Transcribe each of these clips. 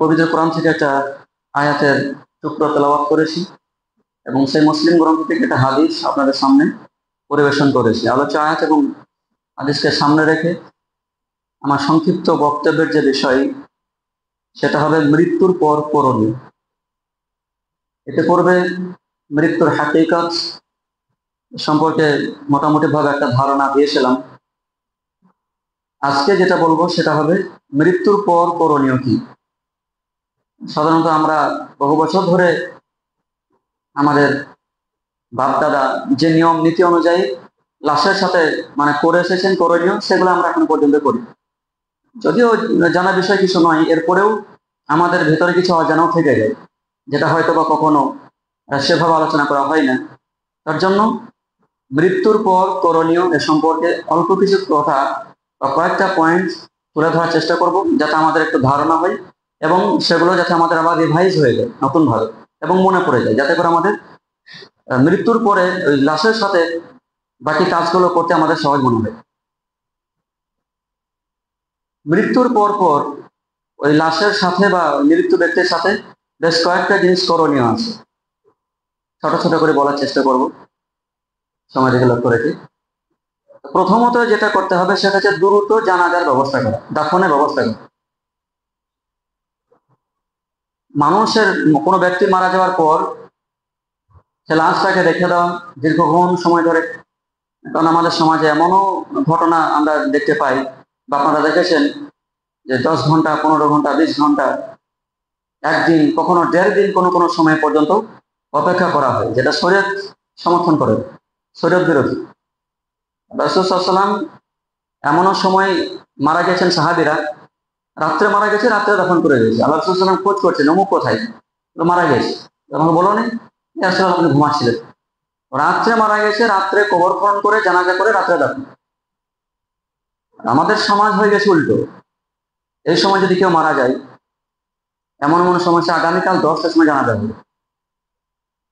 পবিত্র কোরআন থেকে একটা আয়াতের টুকরো তেলাওয়াত করেছি এবং সেই মুসলিম গ্রন্থ থেকে একটা হাদিস আপনাদের সামনে পরিবেশন করেছি। আলোচ্য আয়াত এবং হাদিসকে সামনে রেখে আমার সংক্ষিপ্ত বক্তব্যের যে বিষয় সেটা হবে মৃত্যুর পর করণীয়। এতে পূর্বে মৃত্যুর হাকিকত সম্পর্কে মোটামুটি ভাবে একটা ধারণা দিয়েছিলাম। আজকে যেটা বলবো সেটা হবে মৃত্যুর পর করণীয় কি। সাধারণত আমরা বহু বছর ধরে আমাদের বাপ দাদা যে নিয়ম নীতি অনুযায়ী লাশের সাথে করে এসেছেন করণীয়, সেগুলো আমরা এখন পর্যন্ত করি। যদিও জানা বিষয় কিছু নয়, এরপরেও আমাদের ভেতরে কিছু অজানাও থেকে যায়, যেটা হয়তো বা কখনো সেভাবে আলোচনা করা হয় না। তার জন্য মৃত্যুর পর করণীয় এ সম্পর্কে অল্প কিছু কথা বা কয়েকটা পয়েন্ট তুলে ধরার চেষ্টা করব, যাতে আমাদের একটু ধারণা হয় এবং সেগুলো যাতে আমাদের আবার রিভাইজ হয়ে যায় নতুন ভাবে এবং মনে পড়ে যায়, যাতে করে আমাদের মৃত্যুর পরে ওই লাশের সাথে বাকি কাজগুলো করতে আমাদের সহজ মনে হয়। মৃত্যুর পর পর ওই লাশের সাথে বা মৃত্যু ব্যক্তির সাথে বেশ কয়েকটা জিনিস করণীয় আছে। ছোট ছোট করে বলার চেষ্টা করব, সময় দেখে লক্ষ্য রেখে। প্রথমত যেটা করতে হবে সেটা হচ্ছে দ্রুত জানাজার ব্যবস্থা করা, দাফনের ব্যবস্থা করা। মানুষের কোনো ব্যক্তি মারা যাওয়ার পর সে লাশটাকে রেখে দেওয়া দীর্ঘক্ষণ সময় ধরে, কারণ আমাদের সমাজে এমনও ঘটনা আমরা দেখতে পাই বা আপনারা দেখেছেন যে 10 ঘন্টা, 15 ঘন্টা, 20 ঘন্টা, একদিন, কখনো 1.5 দিন, কোনো কোনো সময় পর্যন্ত অপেক্ষা করা হয়, যেটা শরীয়ত সমর্থন করে, শরীয়ত বিরোধী। রাসূল সাল্লাল্লাহু আলাইহি ওয়াসাল্লাম এমনও সময় মারা গেছেন, সাহাবীরা রাত্রে মারা গেছে, রাত্রে দাফন করে গেছে। আল্লাহ রাসূল সাল্লাল্লাহু আলাইহি ওয়াসাল্লাম খোঁজ করছেন অমুক কোথায়, মারা গেছে। তখন বলো নি আসলে আপনি ঘুমাচ্ছিলেন। রাত্রে মারা গেছে, রাত্রে কবর খনন করে জানাজা করে রাত্রে দাফন। আমাদের সমাজ হয়ে গেছে উল্টো। এই সময় যদি কেউ মারা যায়, এমন এমন সমস্যা, আগামীকাল 10টার সময় জানাজা হবে।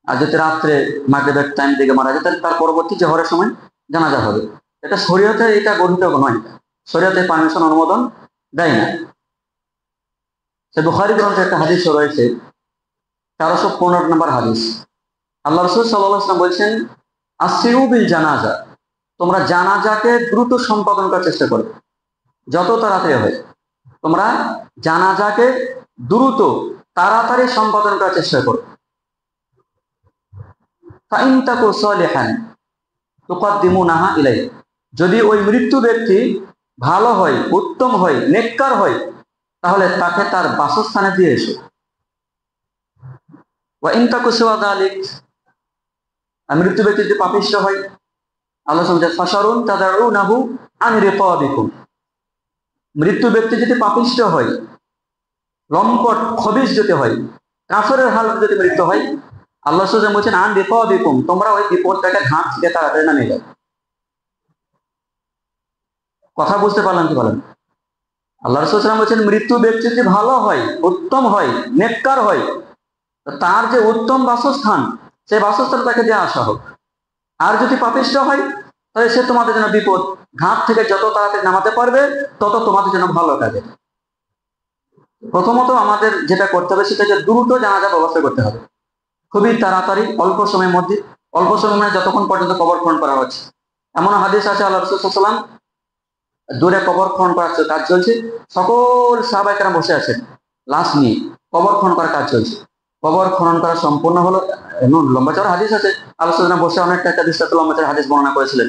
আর যদি রাত্রে মাগরিবের টাইম দিকে মারা যায়, তাহলে তার পরবর্তী জোহরের সময় জানাজা হবে। এটা শরীয়তে এটা গঠিত নয়, শরীয়তে পারমিশন অনুমোদন দেয় না। সে বুখারী গ্রন্থে একটা হাদিস রয়েছে, 1315 নম্বর হাদিস। আল্লাহ রাসূল সাল্লাল্লাহু আলাইহি ওয়াসাল্লাম বলছেন, আসরিউ বিল জানাজা, তোমরা জানাজাকে দ্রুত সম্পাদন করার চেষ্টা করো, যত তাড়াতাড়ি হয় তোমরা জানাজাকে দ্রুত তাড়াতাড়ি সম্পাদন করার চেষ্টা করো। ফাইন তাকু সালিহান তুকদ্দিমুনাহা ইলাইহি, যদি ওই মৃত্যু ব্যক্তি ভালো হয়, উত্তম হয়, নেককার হয়, তাহলে তাকে তার বাসস্থানে দিয়ে এসো। ওয়া ইন তাকু সিওয়া যালিক, মৃত্যু ব্যক্তি যদি পাপিষ্ঠ হয়, আল্লাহ বলেন ফাশারুন তাদউনাহু আন রিকাবিকুম, মৃত্যু ব্যক্তি যদি পাপিষ্ঠ হয়, লম্পট খবিশ যদি হয়, কাফেরের হালত যদি মৃত্যু হয়, আল্লাহ সুবহানাহু বলছেন আন রিকাবিকুম, তোমরা ওই বিপদটাকে ঘাট থেকে তাড়াতাড়ি নামিয়ে দাও। কথা বুঝতে পারলাম কি বলেন? আল্লাহ রাসূল সাল্লাল্লাহু আলাইহি ওয়াসাল্লাম বলছেন মৃত্যু ব্যক্তি যদি ভালো হয়, উত্তম হয়, নেককার হয়, তার যে উত্তম বাসস্থান, সেই বাসস্থান তাকে দিয়ে আসা হোক। আর যদি পাপিষ্ঠ হয়, তাহলে সে তোমাদের জন্য বিপদ, ঘাট থেকে যত তাড়াতাড়ি নামাতে পারবে তত তোমাদের জন্য ভালো কাজে। প্রথমত আমাদের যেটা করতে হবে সেটা হচ্ছে দ্রুত জানাজার ব্যবস্থা করতে হবে, খুবই তাড়াতাড়ি, অল্প সময়ের মধ্যে। অল্প সময় মানে যতক্ষণ পর্যন্ত কবর খনন করা হচ্ছে। এমন হাদিস আছে, আল্লাহ রাসূল সাল্লাল্লাহু আলাইহি ওয়াসাল্লাম দূরে কবর খনন করার কাজ চলছে, সকল সাহাবায়ে কেরাম বসে আছেন লাশ নিয়ে, কবর খনন করার কাজ চলছে। কবর খনন করা সম্পূর্ণ হলো, এমন লম্বা চড়া হাদিস আছে, আলোচনা বসে অনেকটা একটা বিস্তারিত লম্বা চড়া হাদিস বর্ণনা করেছিলেন।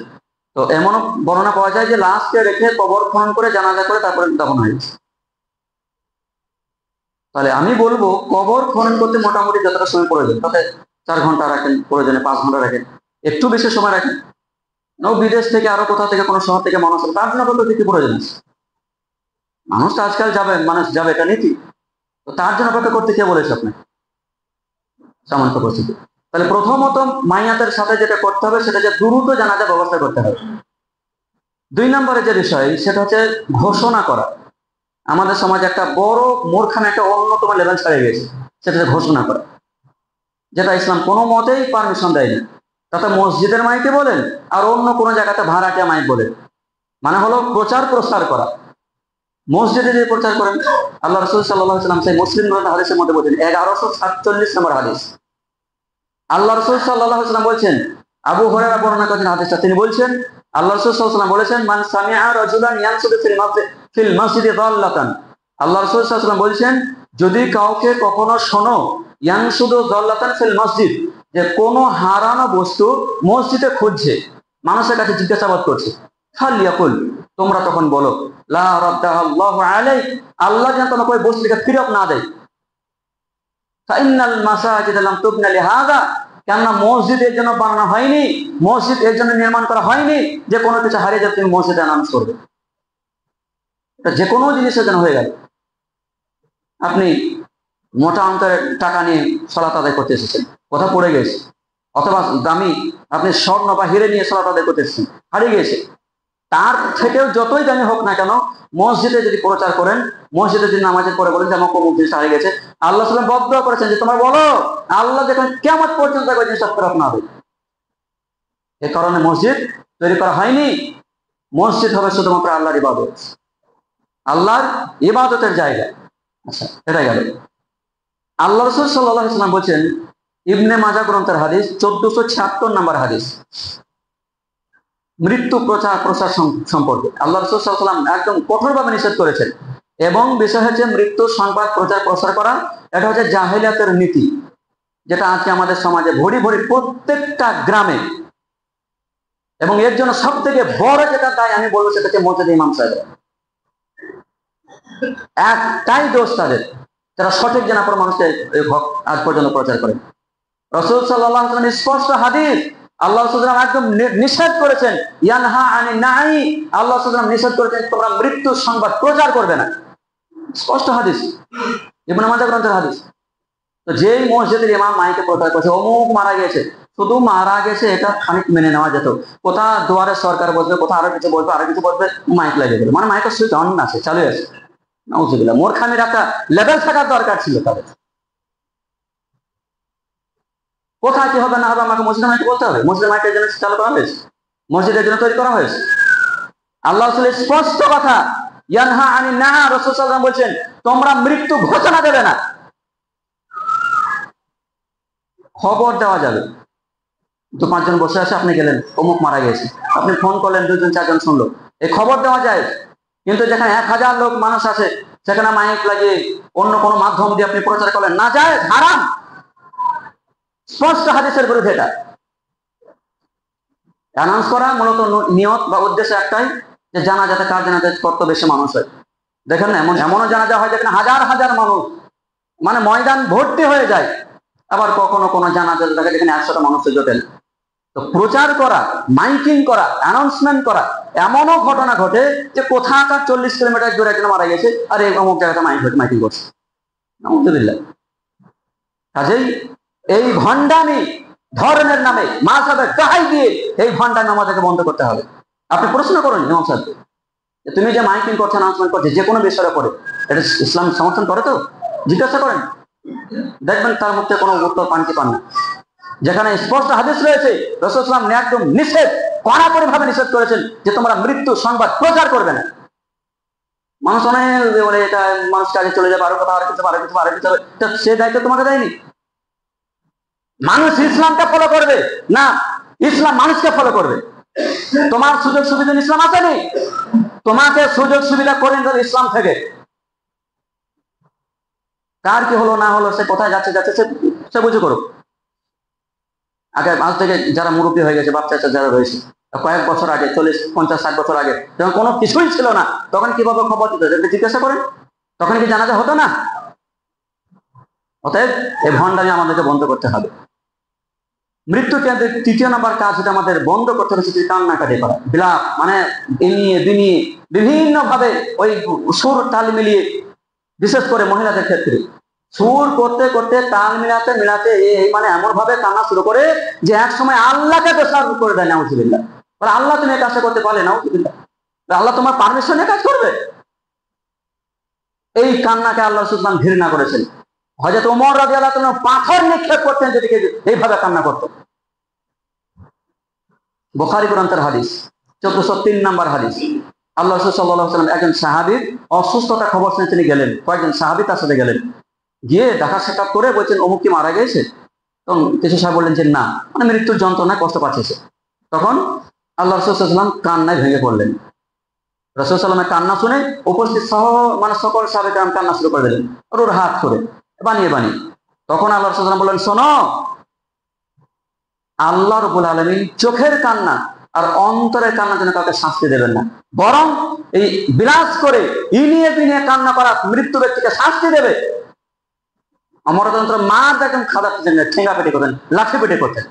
তো এমনও বর্ণনা পাওয়া যায় যে লাশকে রেখে কবর খনন করে জানাজা করে তারপরে দাফন হয়েছে। তাহলে আমি বলবো কবর খনন করতে মোটামুটি যতটা সময় প্রয়োজন, তাতে 4 ঘন্টা রাখেন, প্রয়োজনে 5 ঘন্টা রাখেন, একটু বেশি সময় রাখেন। বিদেশ থেকে আরো কোথাও থেকে কোনো শহর থেকে মানুষ, তার জন্য কত কি প্রয়োজন আছে? মানুষ তো আজকাল যাবে, মানুষ যাবে, এটা নীতি। তো তার জন্য অপেক্ষা করতে কে বলেছে আপনাকে? সামান্য পরিস্থিতি। তাহলে প্রথমত মাইয়াতের সাথে যেটা করতে হবে সেটা হচ্ছে দ্রুত জানাজার ব্যবস্থা করতে হবে। 2 নম্বরে যে বিষয় সেটা হচ্ছে ঘোষণা করা। আমাদের সমাজে একটা বড় মূর্খামি, একটা অন্যতম লেভেল ছাড়িয়ে গেছে, সেটা হচ্ছে ঘোষণা করা, যেটা ইসলাম কোনো মতেই পারমিশন দেয় না। তাতে মসজিদের মাইকে বলেন আর অন্য কোনো জায়গাতে ভাড়াটিয়া মাইক বলেন, মানে হলো প্রচার প্রসার করা। মসজিদে যে প্রচার করেন, আল্লাহ রাসূল সাল্লাল্লাহু আলাইহি ওয়াসাল্লাম সেই মুসলিম হাদিসের মধ্যে বলেছেন 1147 নম্বর হাদিস, আল্লাহ রাসূল সাল্লাল্লাহু আলাইহি ওয়াসাল্লাম বলছেন, আবু হুরায়রা বর্ণনা করেছেন হাদিসটা, তিনি বলছেন আল্লাহ রাসূল সাল্লাল্লাহু আলাইহি ওয়াসাল্লাম বলেছেন, মান সামিআ রাজুলান ইয়ানসুদু ফিল মাসজিদি দাল্লাতান, আল্লাহ রাসূল সাল্লাল্লাহু আলাইহি ওয়াসাল্লাম বলছেন, যদি কাউকে কখনো শোনো ইয়ানসুদু দাল্লাতান ফিল মসজিদ, যে কোনো হারানো বস্তু মসজিদে খুঁজছে, মানুষের কাছে জিজ্ঞাসাবাদ করছে, ফালিয়াকুল, তোমরা তখন বলো, লা রাদ্দাল্লাহু আলাইক, আল্লাহ যেন তোমাকে ওই বস্তুটাকে ফিরত না দেয়। ফাইন্নাল মাসাজিদ লাম তুবনা লিহাযা, কেননা মসজিদ এর জন্য বানানো হয়নি, মসজিদ এর জন্য নির্মাণ করা হয়নি যে কোনো কিছু হারিয়ে যাবে তুমি মসজিদে অ্যানাউন্স করবে। এটা যে কোনো জিনিসের জন্য হয়ে গেল। আপনি মোটা অঙ্কের টাকা নিয়ে সালাত আদায় করতে এসেছেন, কোথাও পড়ে গেছে, অথবা দামি আপনি স্বর্ণ বা হিরে নিয়ে সালাত আদায় করতে এসেছেন, হারিয়ে গেছে, তার থেকেও যতই দামি হোক না কেন মসজিদে যদি প্রচার করেন, মসজিদে যদি নামাজের পরে বলেন যে আমার কোন জিনিসটা হারিয়ে গেছে, আল্লাহ সাল্লাম বদদুয়া করেছেন যে তোমরা বলো আল্লাহ দেখেন কিয়ামত পর্যন্ত ওই জিনিসটা ফেরত না হবে। এ কারণে মসজিদ তৈরি করা হয়নি। মসজিদ হবে শুধুমাত্র আল্লাহর ইবাদত, আল্লাহর ইবাদতের জায়গা। আচ্ছা, এটা গেল। আল্লাহ রাসূল সাল্লাল্লাহু আলাইহি ওয়াসাল্লাম বলেন, ইবনে মাজাহ গ্রন্থের হাদিস 1476 নম্বর হাদিস, মৃত্যু প্রচার সম্পর্কে আল্লাহ রাসূল সাল্লাল্লাহু আলাইহি ওয়াসাল্লাম একদম কঠোরভাবে নিষেধ করেছেন। এবং বিষয় হচ্ছে মৃত্যু সংবাদ প্রচার করা, এটা হচ্ছে জাহেলিয়াতের নীতি, যেটা আজকে আমাদের সমাজে ভরি ভরি প্রত্যেকটা গ্রামে। এবং এর জন্য সব থেকে বড় যেটা দায় আমি বলবো সেটা হচ্ছে মসজিদ ইমাম সাহেব। একটাই দোষ তাদের, যারা সঠিক জানা পর মানুষকে আজ পর্যন্ত প্রচার করে। রাসূল সাল্লাল্লাহু আলাইহি ওয়াসাল্লাম স্পষ্ট হাদিস, আল্লাহ রাসূল একদম নিষেধ করেছেন, ইয়ানহা আনিন নাই, আল্লাহ রাসূল নিষেধ করেছেন তোমরা মৃত্যু সংবাদ প্রচার করবে না। স্পষ্ট হাদিস, ইবনে মাজাহ গ্রন্থের হাদিস। তো যেই মসজিদের ইমাম মাইকে প্রচার করছে অমুক মারা গেছে, শুধু মারা গেছে এটা খানিক মেনে নেওয়া যেত, কোথা দুয়ারে সরকার বসবে, কোথা আরো কিছু বলবে, আরো কিছু বলবে, মাইক লাগিয়ে গেল, মানে মাইকের সুইচ অন আছে, চালু আছে। নাউজুবিল্লাহ, মূর্খামির একটা লেভেল থাকার দরকার ছিল তাদের। কোথায় কি হবে না হবে আমাকে মসজিদের মাইকে বলতে হবে? মসজিদের মাইকের জন্য চালু করা হয়েছে, মসজিদের জন্য তৈরি করা হয়েছে। আল্লাহ রাসূলের স্পষ্ট কথা, ইয়ানহা আনিন না, রাসূল সাল্লাল্লাহু আলাইহি ওয়াসাল্লাম বলছেন তোমরা মৃত্যু ঘোষণা দেবে না। খবর দেওয়া যাবে, তো 5 জন বসে আছে, আপনি গেলেন অমুক মারা গেছে, আপনি ফোন করলেন 2 জন 4 জন শুনলো, এই খবর দেওয়া যায়। কিন্তু যেখানে 1000 লোক মানুষ আছে সেখানে মাইক লাগিয়ে অন্য কোনো মাধ্যম দিয়ে আপনি প্রচার করলেন, না যায়, হারাম। স্পষ্ট হাদিসের বিরুদ্ধে এটা। অ্যানাউন্স করা মূলত নিয়ত বা উদ্দেশ্য একটাই, যে জানাজাতে কার জানাজাতে কত বেশি মানুষ হয়। দেখেন না, এমনও জানাজা হয় যেখানে হাজার হাজার মানুষ, মানে ময়দান ভর্তি হয়ে যায়। আবার কখনো কোনো জানাজা দেখা যেখানে 100টা মানুষের জোটেন। তো প্রচার করা, মাইকিং করা, অ্যানাউন্সমেন্ট করা, এমনও ঘটনা ঘটে যে কোথাকার 40 কিলোমিটার দূরে একজন মারা গেছে আর এই অমুক জায়গাটা মাইকিং করছে। আলহামদুলিল্লাহ। কাজেই এই ভণ্ডামি ধর্মের নামে মাযহাবের গায়ে দিয়ে এই ভণ্ডামি আমাদেরকে বন্ধ করতে হবে। আপনি প্রশ্ন করুন ইমাম সাহেবকে, তুমি যে মাইকিং করছো, অ্যানাউন্সমেন্ট করছো, যে কোনো বিষয়ের উপরে, এটা ইসলাম সমর্থন করে? তো জিজ্ঞাসা করেন, দেখবেন তার মুখে কোনো উত্তর পান কি পান না। যেখানে স্পষ্ট হাদিস রয়েছে, রাসূল সাল্লাল্লাহু আলাইহি ওয়াসাল্লাম একদম নিষেধ, কড়াকড়ি ভাবে নিষেধ করেছেন যে তোমরা মৃত্যু সংবাদ প্রচার করবে না। মানুষ অনেক বলে এটা মানুষ কাজে চলে যাবে, আরো কথা, আরো কিছু, সে দায়িত্ব তোমাকে দেয়নি। মানুষ ইসলামকে ফলো করবে না, ইসলাম মানুষকে ফলো করবে। তোমার সুযোগ সুবিধা ইসলাম আসেনি, তোমাকে সুযোগ সুবিধা করে নিতে ইসলাম থেকে। কার কি হলো না হলো, সে কোথায় যাচ্ছে সে বুঝে করুক। আগে আজ থেকে যারা মুরব্বী হয়ে গেছে, বাচ্চা যারা রয়েছে, কয়েক বছর আগে, 40, 50, 60 বছর আগে যখন কোনো কিছুই ছিল না, তখন কিভাবে খবর দিত জিজ্ঞাসা করেন, তখন কি জানাজা হতো না? অতএব এই ভণ্ডামি আমাদেরকে বন্ধ করতে হবে। মৃত্যু কেন্দ্রের 3য় নম্বর কাজ যেটা আমাদের বন্ধ করতে হবে সেটি কান্নাকাটি করা, বিলাপ, মানে এনিয়ে দিনিয়ে বিভিন্ন ভাবে ওই সুর তাল মিলিয়ে, বিশেষ করে মহিলাদের ক্ষেত্রে সুর করতে করতে তাল মিলাতে এই মানে এমন ভাবে কান্না শুরু করে যে এক সময় আল্লাহকে দোষারোপ করে দেয়। নাউজুবিল্লাহ। আল্লাহ তুমি এই কাজটা করতে পারলে? নাউজুবিল্লাহ। আল্লাহ তোমার পারমিশনে কাজ করবে? এই কান্নাকে আল্লাহ সুবহান ঘৃণা করেছেন। হযরত ওমর রাদিয়াল্লাহু তাআলা পাথর নিক্ষেপ করতেন যদি এইভাবে কান্না করত। বুখারী গ্রন্থের হাদিস 1403 নম্বর হাদিস, আল্লাহ রাসূল সাল্লাল্লাহু আলাইহি ওয়াসাল্লাম একজন সাহাবীর অসুস্থতা খবর শুনে তিনি গেলেন, কয়েকজন সাহাবী তার সাথে গেলেন, গিয়ে দেখা সাক্ষাৎ করে বলছেন অমুক কি মারা গেছে? তখন কিছু সাহেব বললেন যে না, মানে মৃত্যুর যন্ত্রণায় কষ্ট পাচ্ছে সে। তখন আল্লাহ রাসূল সাল্লাল্লাহু আলাইহি ওয়াসাল্লাম কান্নায় ভেঙে পড়লেন। রাসূল সাল্লামের কান্না শুনে উপস্থিত মানে সকল সাহাবায়ে কেরাম কান্না শুরু করে দিলেন, ওর হাত করে বানিয়ে বানিয়ে। তখন আল্লাহ রাসূল সাল্লাল্লাহু আলাইহি ওয়াসাল্লাম বললেন, শোনো, আল্লাহ রাব্বুল আলামিন চোখের কান্না আর অন্তরের কান্না যেন কাউকে শাস্তি দেবেন না, বরং এই বিলাস করে ইনিয়ে বিনিয়ে কান্না করা মৃত্যু ব্যক্তিকে শাস্তি দেবে। অমরতন্ত্র মার দেখেন খাদা ঠেঙ্গা পেটে করতেন, লাঠি পেটে করতেন।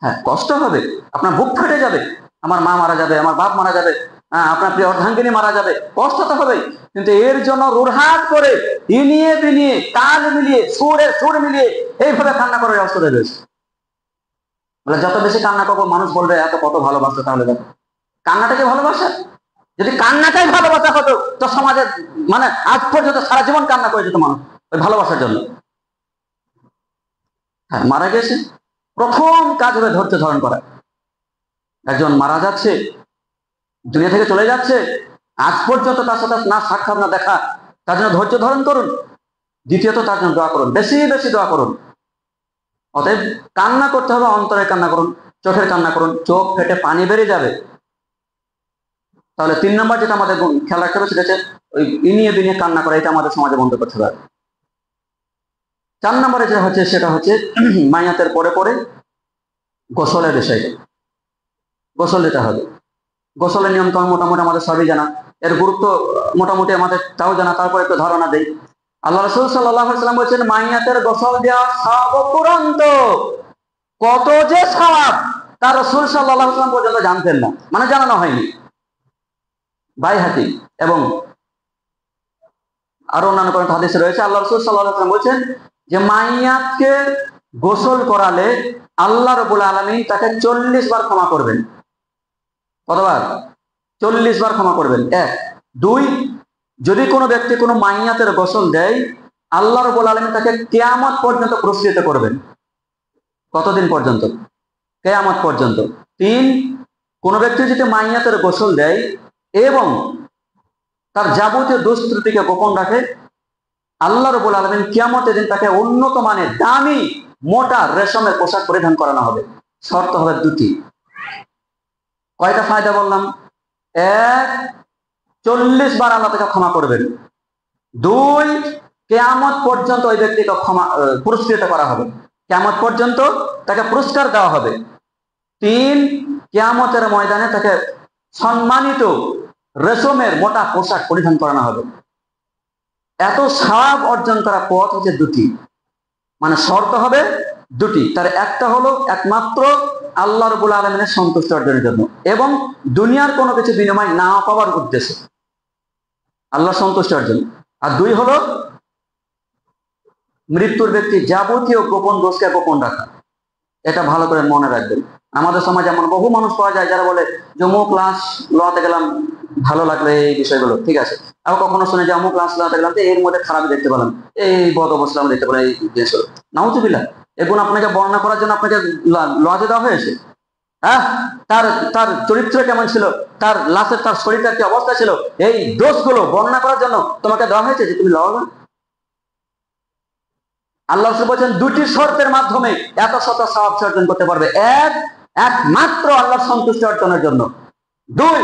হ্যাঁ, কষ্ট হবে, আপনার বুক ফেটে যাবে, আমার মা মারা যাবে, আমার বাপ মারা যাবে, আপনার প্রিয় অর্ধাঙ্গিনী মারা যাবে, কষ্ট তো হবেই। কিন্তু এর জন্য রুরহাত করে ইনিয়ে বিনিয়ে তাল মিলিয়ে সুর মিলিয়ে এইভাবে কান্না করার অবস্থা রয়েছে। বলে যত বেশি কান্না করবো মানুষ বলবে এত কত ভালোবাসা। তাহলে দেখো, কান্নাটাকে ভালোবাসা? যদি কান্নাটাই ভালোবাসা হতো তো সমাজে মানে আজ পর্যন্ত সারা জীবন কান্না করে যেত মানুষ ওই ভালোবাসার জন্য। হ্যাঁ, মারা গেছে, প্রথম কাজ হবে ধৈর্য ধারণ করা। একজন মারা যাচ্ছে, দুনিয়া থেকে চলে যাচ্ছে, আজ পর্যন্ত তার সাথে না সাক্ষাৎ না দেখা, তার জন্য ধৈর্য ধারণ করুন। দ্বিতীয়ত তার জন্য দোয়া করুন, বেশি বেশি দোয়া করুন। অতএব কান্না করতে হবে, অন্তরে কান্না করুন, চোখের কান্না করুন, চোখ ফেটে পানি বেরিয়ে যাবে। তাহলে 3 নম্বর যেটা আমাদের খেয়াল রাখতে হবে সেটা হচ্ছে ওই ইনিয়ে বিনিয়ে কান্না করা, এটা আমাদের সমাজে বন্ধ করতে হবে। 4 নম্বরে যেটা হচ্ছে সেটা হচ্ছে মাইয়াতের পরে পরে গোসলের বিষয়টা। গোসল দিতে হবে। গোসলের নিয়ম কানুন মোটামুটি আমাদের সবই জানা, এর গুরুত্ব মোটামুটি আমাদের তাও জানা। তারপর একটু ধারণা দেই। আল্লাহ রাসূল সাল্লাল্লাহু আলাইহি ওয়াসাল্লাম বলেছেন মাইয়াতের গোসল দেওয়া সওয়াব অফুরন্ত। কত যে সওয়াব তা রাসূল সাল্লাল্লাহু আলাইহি ওয়াসাল্লাম পর্যন্ত জানতেন না, মানে জানানো হয়নি। বাইহাকি এবং আরো অন্যান্য কোন হাদিসে রয়েছে আল্লাহ রাসূল সাল্লাল্লাহু আলাইহি ওয়াসাল্লাম বলেছেন যে মাইয়াতকে গোসল করালে আল্লাহ রাব্বুল আলামিন তাকে 40 বার ক্ষমা করবেন। কতবার? 40 বার ক্ষমা করবেন। 1 2, যদি কোনো ব্যক্তি কোনো মাইয়াতের গোসল দেয় আল্লাহ রাব্বুল আলামিন তাকে কিয়ামত পর্যন্ত পুরস্কৃত করবেন। কতদিন পর্যন্ত? কিয়ামত পর্যন্ত। 3, কোনো ব্যক্তি যদি মাইয়াতের গোসল দেয় এবং তার যাবতীয় দোষ ত্রুটিকে গোপন রাখে আল্লাহ রাব্বুল আলামিন কিয়ামতের দিন তাকে উন্নত মানের দামি মোটা রেশমের পোশাক পরিধান করানো হবে। শর্ত হবে 2টি। কয়টা ফায়দা বললাম? 1, 40 বার আল্লাহ তাকে ক্ষমা করবেন। 2, কিয়ামত পর্যন্ত ওই ব্যক্তিকে পুরস্কৃত করা হবে, কিয়ামত পর্যন্ত তাকে পুরস্কার দেওয়া হবে। 3, কিয়ামতের ময়দানে তাকে সম্মানিত রেশমের মোটা পোশাক পরিধান করানো হবে। এত সওয়াব অর্জন করা পথ হচ্ছে 2টি, মানে শর্ত হবে 2টি। তার একটা হলো একমাত্র আল্লাহ রাব্বুল আলামিনের সন্তুষ্টি অর্জনের জন্য এবং দুনিয়ার কোনো কিছু বিনিময় না পাওয়ার উদ্দেশ্যে, আল্লাহ সন্তুষ্টি অর্জন। আর 2 হলো মৃত্যুর ব্যক্তি যাবতীয় গোপন দোষকে গোপন রাখা। এটা ভালো করে মনে রাখবেন। আমাদের সমাজে এমন বহু মানুষ পাওয়া যায় যারা বলে যে অমুক ক্লাস লওয়াতে গেলাম, ভালো লাগলো এই বিষয়গুলো, ঠিক আছে। আবার কখনো শুনে যে অমুক ক্লাস লওয়াতে গেলাম এর মধ্যে খারাপ দেখতে পেলাম, এই বদ অবস্থা দেখতে পেলাম, এই জিনিসগুলো। নাউজুবিল্লাহ, এগুলো আপনাকে বর্ণনা করার জন্য আপনাকে লজে দেওয়া হয়েছে। হ্যাঁ, তার তার চরিত্র কেমন ছিল, তার লাশের তার শরীরটার কি অবস্থা ছিল, এই দোষগুলো বর্ণনা করার জন্য তোমাকে দেওয়া হয়েছে যে তুমি লওয়া। আল্লাহ রাসূল বলেছেন 2টি শর্তের মাধ্যমে এত শত সওয়াব অর্জন করতে পারবে। 1, একমাত্র আল্লাহর সন্তুষ্টি অর্জনের জন্য। 2,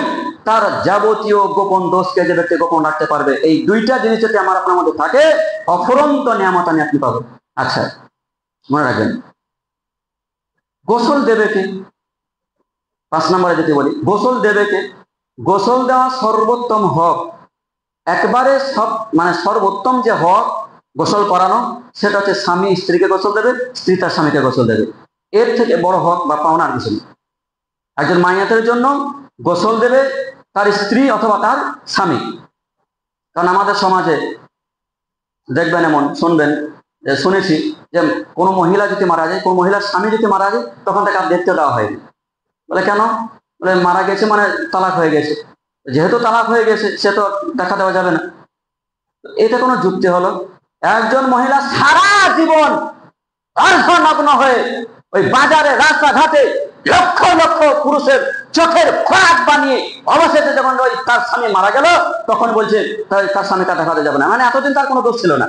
তার যাবতীয় গোপন দোষকে যে ব্যক্তি গোপন রাখতে পারবে। এই 2টা জিনিস যদি আমার আপনার মধ্যে থাকে অফুরন্ত নিয়ামত আপনি পাবেন। আচ্ছা, মনে রাখবেন, গোসল দেবে কে? 5 নম্বরে যদি বলি গোসল দেবে কে, গোসল দেওয়া সর্বোত্তম হক, একবারে সব মানে সর্বোত্তম যে হক গোসল করানো, সেটা হচ্ছে স্বামী স্ত্রীকে গোসল দেবে, স্ত্রী তার স্বামীকে গোসল দেবে। এর থেকে বড় হক বা পাওনা আর কিছু নেই। একজন মাইয়াতের জন্য গোসল দেবে তার স্ত্রী অথবা তার স্বামী। কারণ আমাদের সমাজে দেখবেন এমন শুনবেন, শুনেছি যে কোনো মহিলা যদি মারা যায়, কোনো মহিলার স্বামী যদি মারা যায় তখন তাকে আর দেখতে দেওয়া হয়নি। বলে কেন? বলে মারা গেছে মানে তালাক হয়ে গেছে, যেহেতু তালাক হয়ে গেছে সে তো দেখা দেওয়া যাবে না। এটা কোনো যুক্তি হলো? একজন মহিলা সারা জীবন অর্ধনগ্ন হয়ে ওই বাজারে রাস্তাঘাটে লক্ষ লক্ষ পুরুষের চোখের খোরাক বানিয়ে অবশেষে যখন ওই তার স্বামী মারা গেল তখন বলছে তার স্বামী কাটা খাওয়াতে যাবে না। মানে এতদিন তার কোনো দোষ ছিল না।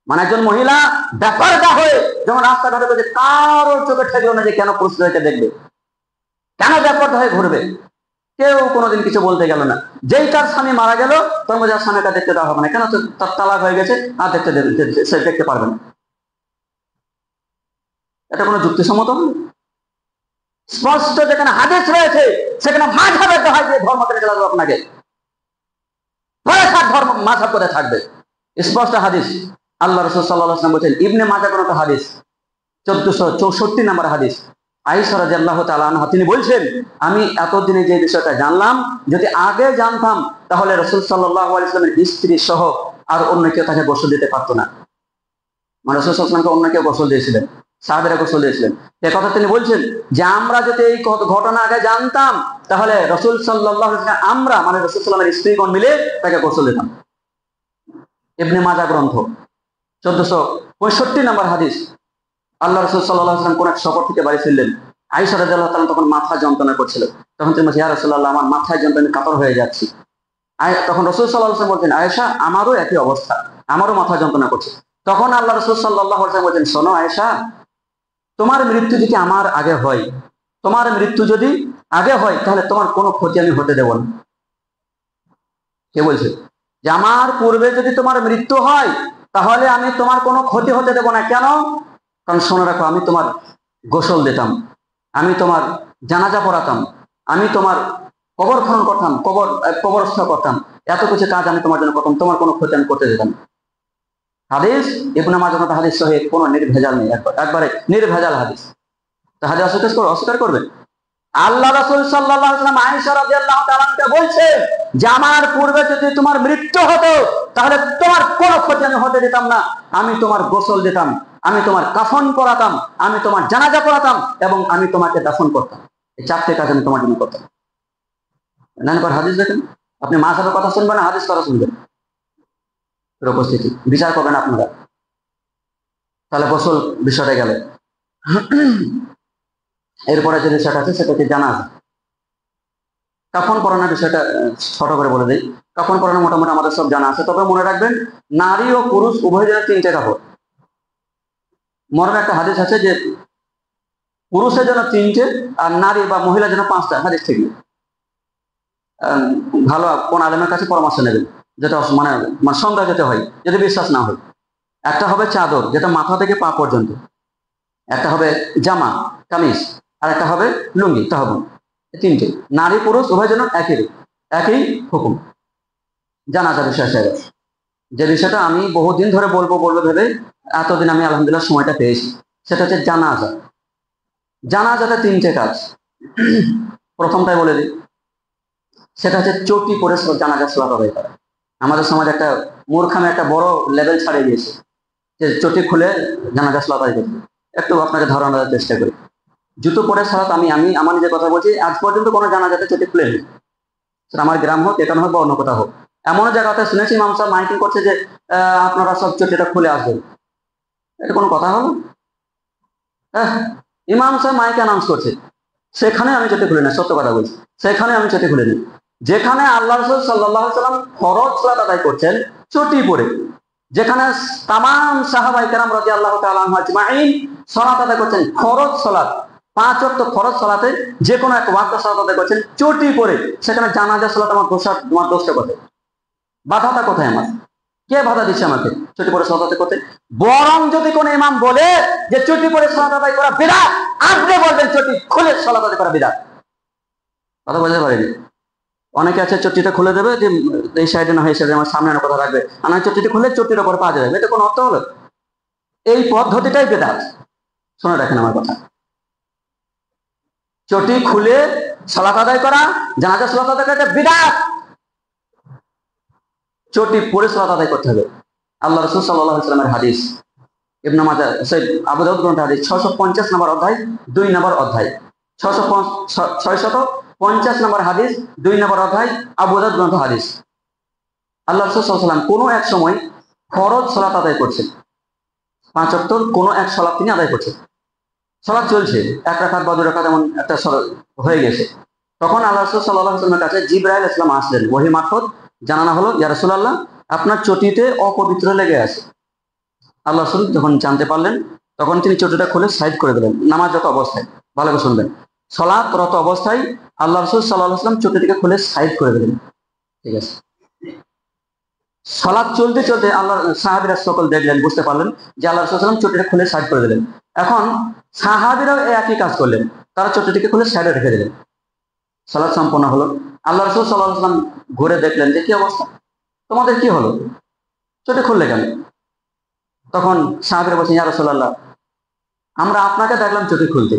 মানে একজন মহিলা ব্যাপারটা হয়ে যখন রাস্তাঘাটে বলছে, কারোর চোখে ঠেকলো না যে কেন পুরুষদেরকে দেখবে, কেন ব্যাপারটা হয়ে ঘুরবে, কেউ কোনোদিন কিছু বলতে গেল না। যেই তার স্বামী মারা গেল তখন বলছে স্বামীটা দেখতে দেওয়া হবে না, কেন তার তালাক হয়ে গেছে, আর দেখতে দেবে, সে দেখতে পারবে না। এটা কোনো যুক্তিসম্মত নয়। স্পষ্ট যেখানে হাদিস রয়েছে সেখানে মাঝহাবের দোহাই দিয়ে ধর্ম থেকে গেল আপনাকে, ধর্ম মাঝহাব করে থাকবে। স্পষ্ট হাদিস, আল্লাহ রাসূল সাল্লাল্লাহু আলাইহি ওয়াসাল্লাম বলেছেন, ইবনে মাজাহ গ্রন্থ হাদিস 1464 নম্বর হাদিস, আয়েশা রাদিয়াল্লাহু তাআলা আনহা তিনি বলছেন, আমি এতদিনে যে বিষয়টা জানলাম, যদি আগে জানতাম তাহলে রাসূল সাল্লাল্লাহু আলাইহি ওয়াসাল্লামের স্ত্রী সহ আর অন্য কেউ তাকে গোসল দিতে পারতো না। মানে রাসূল সাল্লাল্লাহু আলাইহি ওয়াসাল্লামকে অন্য কেউ গোসল দিয়েছিলেন, সাহাবীরা গোসল দিয়েছিলেন। এ কথা তিনি বলছেন যে আমরা যদি এই ঘটনা আগে জানতাম তাহলে রাসূল সাল্লাল্লাহু আলাইহি ওয়াসাল্লাম, আমরা মানে রাসূল সাল্লাল্লাহু আলাইহি ওয়াসাল্লামের স্ত্রীগণ মিলে তাকে গোসল দিতাম। ইবনে মাজাহ গ্রন্থ 1465 নম্বর হাদিস। আল্লাহ রাসূল সাল্লাল্লাহু আলাইহি ওয়াসাল্লাম কোন এক সফর থেকে বাড়ি ফিরলেন। আয়েশা রাদিয়াল্লাহু তাআলা তখন মাথা যন্ত্রণা করছিল। তখন তিনি বলছেন, ইয়া রাসূলুল্লাহ, আমার মাথায় যন্ত্রণা, কাতর হয়ে যাচ্ছি। তখন রাসূল সাল্লাল্লাহু আলাইহি ওয়াসাল্লাম বলছেন, আয়েশা, আমারও একই অবস্থা, আমারও মাথা যন্ত্রণা করছে। তখন আল্লাহ রাসূল সাল্লাল্লাহু আলাইহি ওয়াসাল্লাম বলছেন, শোনো আয়েশা, তোমার মৃত্যু যদি আমার আগে হয়, তোমার মৃত্যু যদি আগে হয় তাহলে তোমার কোনো ক্ষতি আমি হতে দেব না। কে বলছে যে আমার পূর্বে যদি তোমার মৃত্যু হয় তাহলে আমি তোমার কোনো ক্ষতি হতে দেব না। কেন? কারণ শোনো রাখো, আমি তোমার গোসল দিতাম, আমি তোমার জানাজা পড়াতাম, আমি তোমার কবর খনন করতাম, কবরস্থ করতাম, এত কিছু কাজ আমি তোমার জন্য করতাম, তোমার কোনো ক্ষতি আমি করতে দিতাম। হাদিস ইবনে মাজাহ হাদিস সহিহ, কোনো নির্ভেজাল নেই, একবারে নির্ভেজাল হাদিস। তো হাদিস অস্বীকার করবে? আল্লাহ রাসূল সাল্লাল্লাহু আলাইহি ওয়াসাল্লাম আয়েশা রাদিয়াল্লাহু তাআলা কে বলছে যে আমার পূর্বে যদি তোমার মৃত্যু হতো তাহলে তোমার কোনো ক্ষতি আমি হতে দিতাম না, আমি তোমার গোসল দিতাম, আমি তোমার কাফন পরাতাম, আমি তোমার জানাজা পড়াতাম এবং আমি তোমাকে দাফন করতাম। এই চারটে কাজ আমি তোমার জন্য করতাম। নানকর হাদিস দেখেন, আপনি মাযহাবের কথা শুনবেন না, হাদিস কথা শুনবেন। উপস্থিতি বিচার করবেন আপনারা। তাহলে গোসল বিষয়টা গেল। এরপরে যে বিষয়টা আছে সেটা হচ্ছে জানাজা। কাফন পরানোর বিষয়টা ছোট করে বলে দিই। কাফন পরানো মোটামুটি আমাদের সব জানা আছে, তবে মনে রাখবেন নারী ও পুরুষ উভয়ের 3টে কাপড়। মরণে একটা হাদিস আছে যে পুরুষের জন্য 3টে আর নারী বা মহিলার জন্য 5টা। হাদিস ঠিক নেই, ভালো কোন আলেমের কাছে পরামর্শ নেবেন, যেটা মানে সন্দেহ যেতে হয়, যদি বিশ্বাস না হয়। একটা হবে চাদর, যেটা মাথা থেকে পা পর্যন্ত, একটা হবে জামা কামিজ, আর একটা হবে লুঙ্গি তাহবুন। 3টে নারী পুরুষ উভয়ের জন্য একই হুকুম। জানাজা বিষয় শেষ, যে বিষয়টা আমি বহুদিন ধরে বলবো ভেবে এতদিন আমি আলহামদুলিল্লাহ সময়টা পেয়েছি, সেটা হচ্ছে জানাজা। জানাজাতে 3টে কাজ। প্রথমটাই বলে দিই, সেটা হচ্ছে চটি পরে জানাজা সালাত আদায় করা। আমাদের সমাজে একটা মূর্খামে একটা বড় লেভেল ছাড়িয়ে দিয়েছে যে চটি খুলে জানাজা সালাত আদায় করতে। একটু আপনাকে ধারণা দেওয়ার চেষ্টা করি। জুতো পরে সালাত, আমি আমার নিজের কথা বলছি, আজ পর্যন্ত কোনো জানাজাতে চটি খুলে নেই। সেটা আমার গ্রাম হোক, এটা হোক বা অন্য কোথাও হোক। এমন জায়গাতে শুনেছি ইমাম সাহেব মাইকিং করছে যে আপনারা সব চটিটা খুলে আসবেন। এটা কোনো কথা হলো? ইমাম সাহেব মাইকে অ্যানাউন্স করছে, সেখানে আমি চটি খুলে নেই, সত্য কথা বলছি, সেখানে আমি চটি খুলে নিই। যেখানে আল্লাহ রাসূল সাল্লাল্লাহু আলাইহি ওয়াসাল্লাম ফরজ সালাত আদায় করছেন চটি পরে, যেখানে তামাম সাহাবায়ে কেরাম রাদিয়াল্লাহু তাআলা আনহুম আজমাইন সালাত আদায় করছেন ফরজ সালাত, 5 ওয়াক্ত ফরজ সালাতে যে কোনো এক ওয়াক্ত সালাত আদায় করছেন চটি পরে, সেখানে জানাজা সালাত আমার দোষটা কোথায়? বাধাটা কোথায় আমার? কে বাধা দিচ্ছে আমাকে চটি পরে সালাত আদায় করতে? বরং যদি কোনো ইমাম বলে যে চটি পরে সালাত আদায় করা বিদআত, আপনি বলবেন চটি খুলে সালাত আদায় করা বিদআত। কথা বলতে পারিনি। অনেকে আছে চটিটা খুলে দেবে যে এই সাইডে না, এই সাইডে আমার সামনে কথা রাখবে, আর না চটিটা খুলে চটির উপর পা যাবে। এটা কোনো অর্থ হলো? এই পদ্ধতিটাই বিদআত। শুনে রাখেন আমার কথা। চটি খুলে সালাত আদায় করা, জানাজা সালাত আদায় করা, এটা বিদআত। চটি পরে সালাত আদায় করতে হবে। আল্লাহ রাসূল সাল্লাল্লাহু আলাইহি ওয়াসাল্লামের হাদিস, ইবনে মাজাহ আবু দাউদ গ্রন্থ হাদিস 650 নম্বর অধ্যায় 2 নম্বর অধ্যায়, 650 নম্বর হাদিস 2 নম্বর অধ্যায়, আবু দাউদ গ্রন্থ হাদিস। আল্লাহ রাসূল সাল্লাল্লাহু আলাইহি ওয়াসাল্লাম কোনো এক সময় ফরজ সালাত আদায় করছেন, 5 ওয়াক্ত কোনো এক সালাত তিনি আদায় করছেন। সালাত চলছে, 1 রাকাত বা 2 রাকাত এমন একটা সালাত হয়ে গেছে। তখন আল্লাহ রাসূল সাল্লাল্লাহু আলাইহি ওয়াসাল্লামের কাছে জিবরাইল ইসলাম আসলেন, ওহী মারফত জানানো হলো, ইয়া রাসূলুল্লাহ, আপনার চটিতে অপবিত্র লেগে আছে। আল্লাহ রাসূল যখন জানতে পারলেন, তখন তিনি চটিটা খুলে সাইড করে দিলেন। নামাজরত অবস্থায়, ভালো করে শুনবেন, সালাতরত অবস্থায় আল্লাহ রাসূল সাল্লাল্লাহু আলাইহি ওয়াসাল্লাম চটিটিকে খুলে সাইড করে দিলেন। ঠিক আছে, সালাত চলতে চলতে আল্লাহ সাহাবীরা সকল দেখলেন, বুঝতে পারলেন যে আল্লাহ রাসূল সাল্লাল্লাহু আলাইহি ওয়াসাল্লাম চটিটা খুলে সাইড করে দিলেন। এখন সাহাবীরাও একই কাজ করলেন, তারা চটিটিকে খুলে সাইডে রেখে দিলেন। সালাত সম্পন্ন হলো। আল্লাহ রাসূল সাল্লাল্লাহু আলাইহি ওয়াসাল্লাম ঘুরে দেখলেন যে কি অবস্থা, তোমাদের কি হলো, চটি খুললে কেন? তখন সাহাবীরা বলছেন, ইয়া রাসূলুল্লাহ, আমরা আপনাকে দেখলাম চটি খুলতে,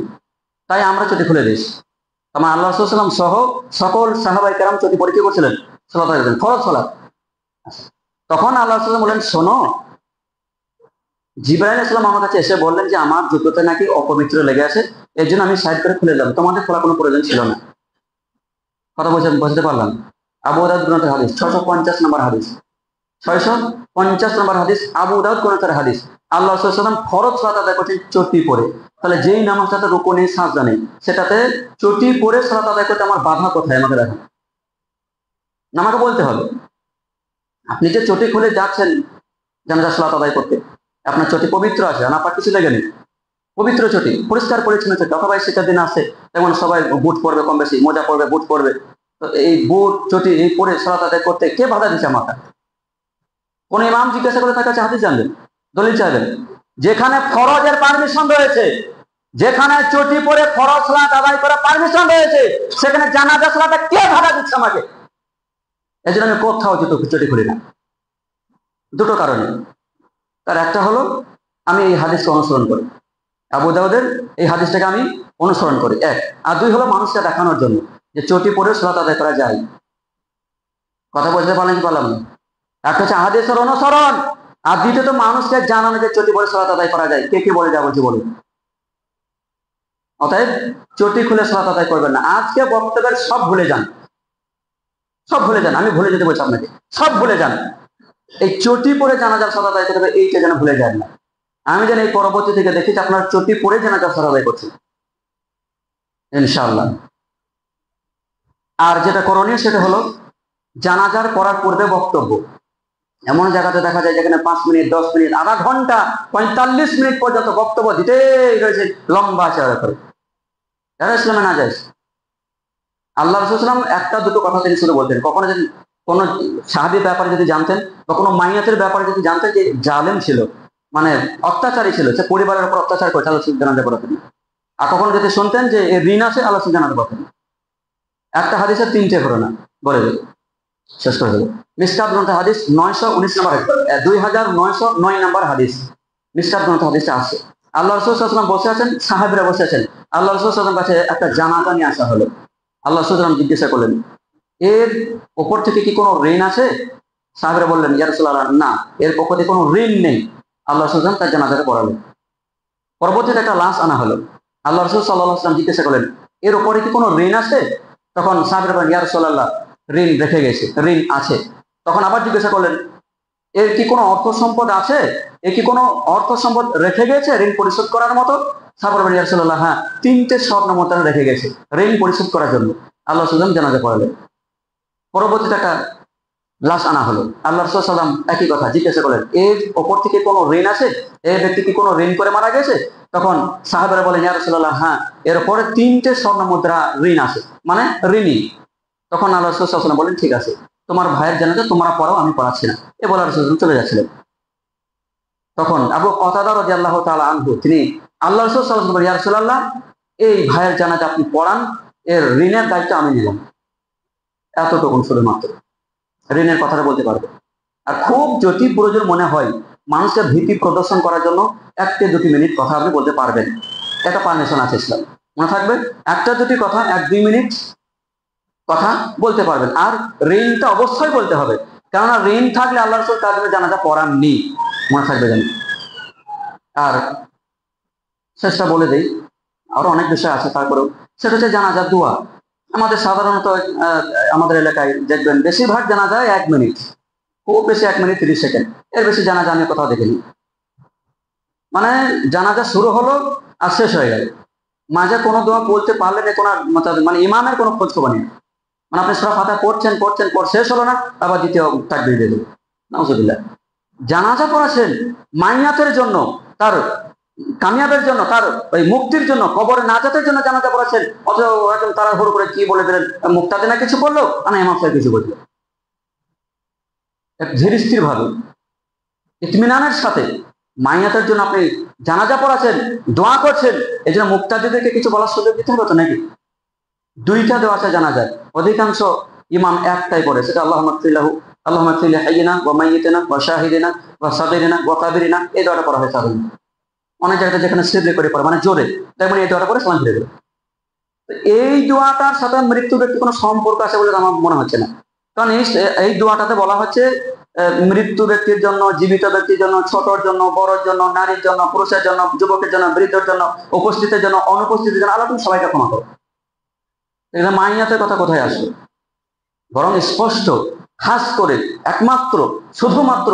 তাই আমরা চটি খুলে দিয়েছি। আমার আল্লাহ রাসূল সাল্লাল্লাহু আলাইহি ওয়াসাল্লাম সহ সকল সাহাবায়ে কেরাম চটি পরে কি করছিলেন? সালাত আদায় করছিলেন, ফরজ সালাত। তখন আল্লাহ রাসূল বলেন, শোনো, জিবরাইল ইসলাম আমার কাছে এসে বললেন যে আমার জুতোতে নাকি অপবিত্র লেগে আছে, এর জন্য আমি সাইড করে খুলে দিলাম, তোমাদের খোলা কোনো প্রয়োজন ছিল না। কথা বুঝতে পারলাম? আবু দাউদ গ্রন্থের হাদিস, 650 নম্বর হাদিস, 650 নম্বর হাদিস, আবু দাউদ গ্রন্থের হাদিস। আল্লাহ রাসূল সাল্লাল্লাহু আলাইহি ওয়াসাল্লাম ফরজ সালাত আদায় করছেন চটি পরে। তাহলে যেই নামাজটাতে রুকু নেই, সাজদা নেই, সেটাতে চটি পরে সালাত আদায় করতে আমার বাধা কোথায়? আমাকে দেখেন, আমাকে বলতে হবে। আপনি যে চটি খুলে যাচ্ছেন জানাজা সালাত আদায় করতে, আপনার চটি পবিত্র আছে, আপনার কিছু লেগে নেই, পবিত্র চটি, পরিষ্কার পরিচ্ছন্ন চটি। অথবা শীতের দিন আছে, যেমন সবাই বুট পরবে, কম বেশি মোজা পরবে, বুট পরবে, তো এই বুট চটি এই পরে সালাত আদায় করতে কে বাধা দিচ্ছে আমাকে? কোন ইমাম জিজ্ঞাসা করে তার কাছে হাদিস জানবেন, দলিল চাইবেন। যেখানে ফরজের পারমিশন রয়েছে, যেখানে চটি পরে ফরজ সালাত আদায় করা পারমিশন রয়েছে, সেখানে জানাজা সালাতে কে বাধা দিচ্ছে আমাকে? এই জন্য আমি কোথাও চটি খুলি না। দুটো কারণে। তার একটা হলো আমি এই হাদিসকে অনুসরণ করি, আবু দাউদের এই হাদিসটাকে আমি অনুসরণ করি, এক। আর দুই হলো মানুষকে দেখানোর জন্য যে চটি পরে সালাত আদায় করা যায়। কথা বলতে পারলেন কি পারলাম না? একটা হচ্ছে হাদিসের অনুসরণ, আর দ্বিতীয়ত মানুষকে জানানো যে চটি পরে সালাত আদায় করা যায়। কে কে বলে যা বলছি বলুন। অতএব চটি খুলে সালাত আদায় করবেন না। আজকে বক্তব্যের সব ভুলে যান, সব ভুলে যান, আমি ভুলে যেতে বলছি আপনাকে, সব ভুলে যান। এই চটি পরে জানাজার সালাত আদায় করতে হবে, এইটা যেন ভুলে যায় না। আমি যেন এই পরবর্তী থেকে দেখেছি আপনার চটি পরে জানাজার সালাত আদায় করছেন, ইনশাআল্লাহ। আর যেটা করণীয় সেটা হলো জানাজার পড়ার পূর্বে বক্তব্য। এমন জায়গাতে দেখা যায় যেখানে 5 মিনিট, 10 মিনিট, আধা ঘন্টা, 45 মিনিট পর্যন্ত বক্তব্য দিতেই রয়েছে, লম্বা চেহারা করে। যারা ইসলামে না যায়, আল্লাহ রাসূল সাল্লাল্লাহু আলাইহি ওয়াসাল্লাম একটা দুটো কথা তিনি শুনে বলতেন। কখনো যদি কোনো সাহাবীর ব্যাপারে যদি জানতেন, বা কোনো মাইয়াতের ব্যাপারে যদি জানতেন যে জালেম ছিল, মানে অত্যাচারী ছিল, সে পরিবারের উপর অত্যাচার করে, আল্লাহ রাসূল জানাতে পারতেন। আর কখনো যদি শুনতেন যে এর ঋণ আছে, আল্লাহ রাসূল জানাতে পারতেন। একটা হাদিসের 3টে ঘটনা বলে দেবে, শেষ করে দেবো। মিশকাত গ্রন্থ হাদিস 919 নম্বর, 2909 নম্বর হাদিস, মিশকাত গ্রন্থ হাদিসে আছে। আল্লাহ রাসূল সাল্লাল্লাহু আলাইহি ওয়াসাল্লাম বসে আছেন, সাহাবীরা বসে আছেন। আল্লাহ রাসূল সাল্লাল্লাহু আলাইহি ওয়াসাল্লাম কাছে একটা জানাজা নিয়ে আসা হলো। আল্লাহ রাসূল সাল্লাল্লাহু আলাইহি ওয়াসাল্লাম জিজ্ঞাসা করলেন, এর উপর থেকে কি কোনো ঋণ আছে? সাহাবীরা বললেন, ইয়া রাসূলুল্লাহ, না, এর পক্ষ থেকে কোনো ঋণ নেই। আল্লাহ রাসূল সাল্লাল্লাহু আলাইহি ওয়াসাল্লাম তার জানাজাটা পড়ালেন। পরবর্তীতে একটা লাশ আনা হলো। আল্লাহ রাসূল সাল্লাল্লাহু আলাইহি ওয়াসাল্লাম জিজ্ঞাসা করলেন, এর উপরে কি কোনো ঋণ আছে? তখন সাহাবীরা বললেন, ইয়া রাসূলুল্লাহ, ঋণ রেখে গেছে, ঋণ আছে। তখন আবার জিজ্ঞাসা করলেন, এর কি কোনো অর্থ সম্পদ আছে? এ কি কোনো অর্থ সম্পদ রেখে গেছে ঋণ পরিশোধ করার মতো? সাহাবারা বললেন, ইয়া রাসূলুল্লাহ, হ্যাঁ, 3টে স্বর্ণ মুদ্রা রেখে গেছে ঋণ পরিশোধ করার জন্য। আল্লাহ রাসূল জানাজা পড়ালেন। পরবর্তীতে একটা লাশ আনা হলো। আল্লাহ রাসূল সাল্লাল্লাহু আলাইহি ওয়াসাল্লাম একই কথা জিজ্ঞাসা করলেন, এর ওপর থেকে কোনো ঋণ আছে? এই ব্যক্তি কি কোনো ঋণ করে মারা গেছে? তখন সাহাবারা বলেন, ইয়া রাসূলুল্লাহ, হ্যাঁ, এর উপরে 3টে স্বর্ণ মুদ্রা ঋণ আছে, মানে ঋণী। তখন আল্লাহ রাসূল সাল্লাল্লাহু আলাইহি ওয়াসাল্লাম বলেন, ঠিক আছে, তোমার ভাইয়ের জানাজা তোমরা পড়াও, আমি পড়াচ্ছি না। এ বলে রাসূল চলে যাচ্ছিলেন। তখন আবু কাতাদা রাদিয়াল্লাহু তাআলা আনহু, তিনি আল্লাহ রাসূল সাল্লাল্লাহু আলাইহি ওয়াসাল্লাম বলেন, ইয়া রাসূলুল্লাহ, এই ভাইয়ের জানাজা আপনি পড়ান, এর ঋণের দায়িত্ব আমি নিলাম। এতটুকু শুধুমাত্র ঋণের কথাটা বলতে পারবে। আর খুব যদি প্রয়োজন মনে হয় মানুষের ভীতি প্রদর্শন করার জন্য 1-2 মিনিট কথা আপনি বলতে পারবেন, এটা পারমিশন আছে ইসলাম, মনে থাকবে। 1-2 কথা, 1-2 মিনিট কথা বলতে পারবেন। আর ঋণটা অবশ্যই বলতে হবে, কেননা ঋণ থাকলে আল্লাহ রাসূল তার জন্য জানাজা পড়াননি, মনে থাকবে জানি। আর শেষটা বলে দেই, আরো অনেক বিষয় আছে, তারপরেও সেটা হচ্ছে জানাজার দোয়া। আমাদের সাধারণত আমাদের এলাকায় দেখবেন বেশিরভাগ জানাজায় 1 মিনিট, খুব বেশি 1 মিনিট 30 সেকেন্ড, এর বেশি জানাজা আমি কোথাও দেখিনি। মানে জানাজা শুরু হলো আর শেষ হয়ে গেল, মাঝে কোনো দোয়া বলতে পারলেন না, কোনো মানে ইমামের কোনো খোঁজ খবর নেই, মানে আপনি সূরা ফাতিহা পড়ছেন পড়ছেন পর শেষ হলো না, আবার দ্বিতীয় তাকবীর দিয়ে দিলেন, নাউজুবিল্লাহ। জানাজা পড়াছেন মাইয়াতের জন্য, তার কামিয়াবের জন্য, তার ওই মুক্তির জন্য, কবরে নাজাতের জন্য জানাজা পড়াছেন, অথচ একদম তারা হুড় করে কি বলে দিলেন, মুক্তাদি না কিছু বললো, না ইমাম সাহেব কিছু বললো। ধীর স্থির ভাবে ইতমিনানের সাথে মাইয়াতের জন্য আপনি জানাজা পড়াছেন, দোয়া করছেন, এই জন্য মুক্তাদিদেরকে কিছু বলার সুযোগ দিতে হবে তো নাকি? দুইটা দোয়া আছে জানাজায়, অধিকাংশ ইমাম একটাই পড়ে, সেটা আল্লাহ মাগফিরলাহু, আল্লাহ মাগফির লিহাইয়িনা ওয়া মাইয়িতিনা ওয়া শাহিদিনা ওয়া সাগীরিনা ওয়া কাবিরিনা, এই দোয়াটা পড়া হয়েছে আগে। অনেক জায়গাতে যেখানে সিররি করে পড়ে, মানে জোরে, তাই মানে এই দোয়াটা পড়ে সালাম ফিরে গেল। এই দোয়াটার সাথে মৃত্যু ব্যক্তি কোনো সম্পর্ক আছে বলে আমার মনে হচ্ছে না, কারণ এই দোয়াটাতে বলা হচ্ছে মৃত্যু ব্যক্তির জন্য, জীবিত ব্যক্তির জন্য, ছোটর জন্য, বড়র জন্য, নারীর জন্য, পুরুষের জন্য, যুবকের জন্য, বৃদ্ধের জন্য, উপস্থিতের জন্য, অনুপস্থিতের জন্য, আল্লাহ তুমি সবাইকে ক্ষমা করো। এখানে মাইয়াতের কথা কোথায় আসবে? বরং স্পষ্ট খাস করে একমাত্র শুধুমাত্র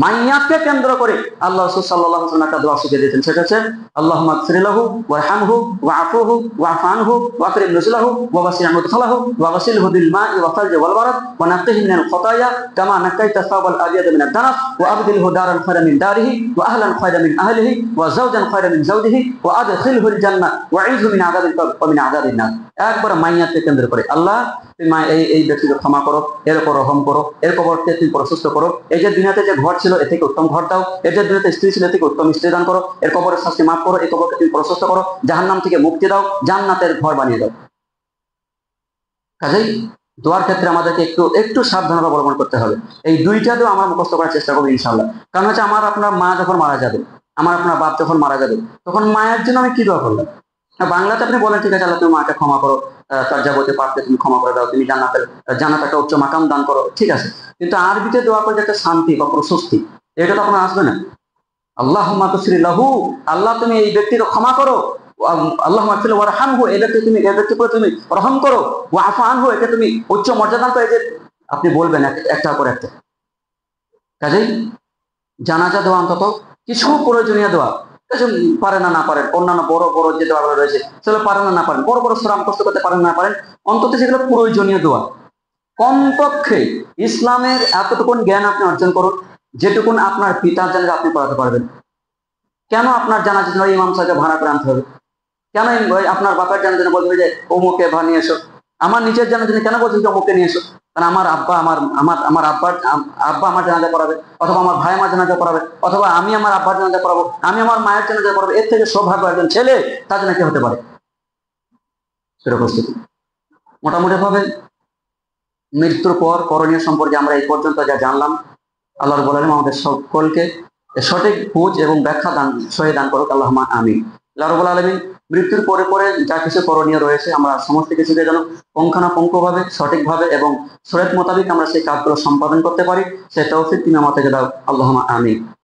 মাইয়াতকে কেন্দ্র করে আল্লাহ রাসূল সাল্লাল্লাহু আলাইহি ওয়াসাল্লাম একটা দোয়া শিখিয়ে দিয়েছেন, সেটা হচ্ছে আল্লাহুম্মা আগফির লাহু ওয়ারহামহু ওয়াআফুহু ওয়া'ফু আনহু ওয়াকরিম নুজুলাহু ওয়া ওয়াসি' মুদখালাহু ওয়া গসিলহু বিল মা'i ওয়া সালজি ওয়াল বারাদ ওয়া নাক্কিহি মিনাল খাতায়া কামা নাক্কাইতা সাওবাল আবিয়াদ মিনাদ দানাস ওয়া আবদিলহু দারান খায়রান মিন দারিহি ওয়া আহলান খায়রান মিন আহলিহি ওয়া যাওজান খায়রান মিন যাওজিহি ওয়া আদখিলহুল জান্নাহ ওয়া আ'ইযহু মিন আযাবিল কবর ওয়া মিন আযাবিন নার। একবার মাইয়াতকে কেন্দ্র করে, আল্লাহ তুমি এই ব্যক্তিকে ক্ষমা করো, এর উপর রহম করো, এর কবরকে তুমি প্রশস্ত করো, এই যে দুনিয়াতে যে ঘর ছিল এ থেকে উত্তম ঘর দাও, এর যে দুনিয়াতে স্ত্রী ছিল এ থেকে উত্তম স্ত্রী দান করো, এর কবরের শাস্তি মাফ করো, এই কবরকে তুমি প্রশস্ত করো, জাহান্নাম থেকে মুক্তি দাও, জান্নাতের ঘর বানিয়ে দাও। কাজেই দোয়ার ক্ষেত্রে আমাদেরকে একটু একটু সাবধানতা অবলম্বন করতে হবে। এই দুইটা দোয়া আমরা মুখস্থ করার চেষ্টা করবো ইনশাআল্লাহ। কারণ হচ্ছে আমার আপনার মা যখন মারা যাবে, আমার আপনার বাপ যখন মারা যাবে, তখন মায়ের জন্য আমি কি দোয়া করলাম? বাংলাতে আপনি বলেন ঠিক আছে আল্লাহ তুমি মাকে ক্ষমা করো, তার যাবতীয় পাপকে তুমি ক্ষমা করে দাও, তুমি জান্নাত একটা উচ্চ মাকাম দান করো, ঠিক আছে। কিন্তু আরবিতে দোয়া করে যে একটা শান্তি বা প্রশস্তি, এটা তো আপনার আসবে না। আল্লাহুম্মা আগফির লাহু, আল্লাহ তুমি এই ব্যক্তিকে ক্ষমা করো, আল্লাহুম্মা আগফির ওয়ারহামহু, এই ব্যক্তির উপরে তুমি রহম করো, ওয়া'ফু আনহু, একে তুমি উচ্চ মর্যাদা করে, যে আপনি বলবেন একটা পর একটা। কাজেই জানাজা দোয়া অন্তত কিছু প্রয়োজনীয় দোয়া, পারে না পারেন, অন্যান্য বড় বড় যে দোয়াগুলো রয়েছে সেগুলো পারেন না পারেন, বড় বড় সূরা মুখস্থ করতে পারেন না পারেন, অন্তত যেগুলো প্রয়োজনীয় দোয়া, কমপক্ষে ইসলামের এতটুকুন জ্ঞান আপনি অর্জন করুন যেটুকুন আপনার পিতার জানাজা আপনি পড়াতে পারবেন। কেন আপনার জানাজার জন্য ইমাম সাহেবকে ভাড়া করে আনতে হবে? কেন আপনার বাপের জানাজার বলবে যে অমুকে ভাড়া নিয়ে এসো? আমার নিজের জানাজার কেন বলছে যে অমুকে নিয়ে এসো? কারণ আমার আব্বা আমার আব্বা আমার জানাজা পড়াবে, অথবা আমার ভাই আমার জানাজা পড়াবে, অথবা আমি আমার আব্বার জানাজা পড়াবো, আমি আমার মায়ের জানাজা পড়াবো। এর থেকে সৌভাগ্য একজন ছেলে তার জন্য কি হতে পারে? সেটা প্রস্তুতি। মোটামুটি ভাবে মৃত্যুর পর করণীয় সম্পর্কে আমরা এই পর্যন্ত যা জানলাম, আল্লাহ রাব্বুল আলামিন আমাদের সকলকে সঠিক বুঝ এবং ব্যাখ্যা দান করুক, আল্লাহুম্মা আমিন। আল্লাহ রাব্বুল আলামিন মৃত্যুর পরে পরে যা কিছু করণীয় রয়েছে আমরা সমস্ত কিছুকে যেন পুঙ্খানুপুঙ্খভাবে, সঠিকভাবে এবং শরীয়ত মোতাবেক আমরা সেই কাজগুলো সম্পাদন করতে পারি, সে তৌফিক তুমি আমাদেরকে দাও, আল্লাহুম্মা আমিন।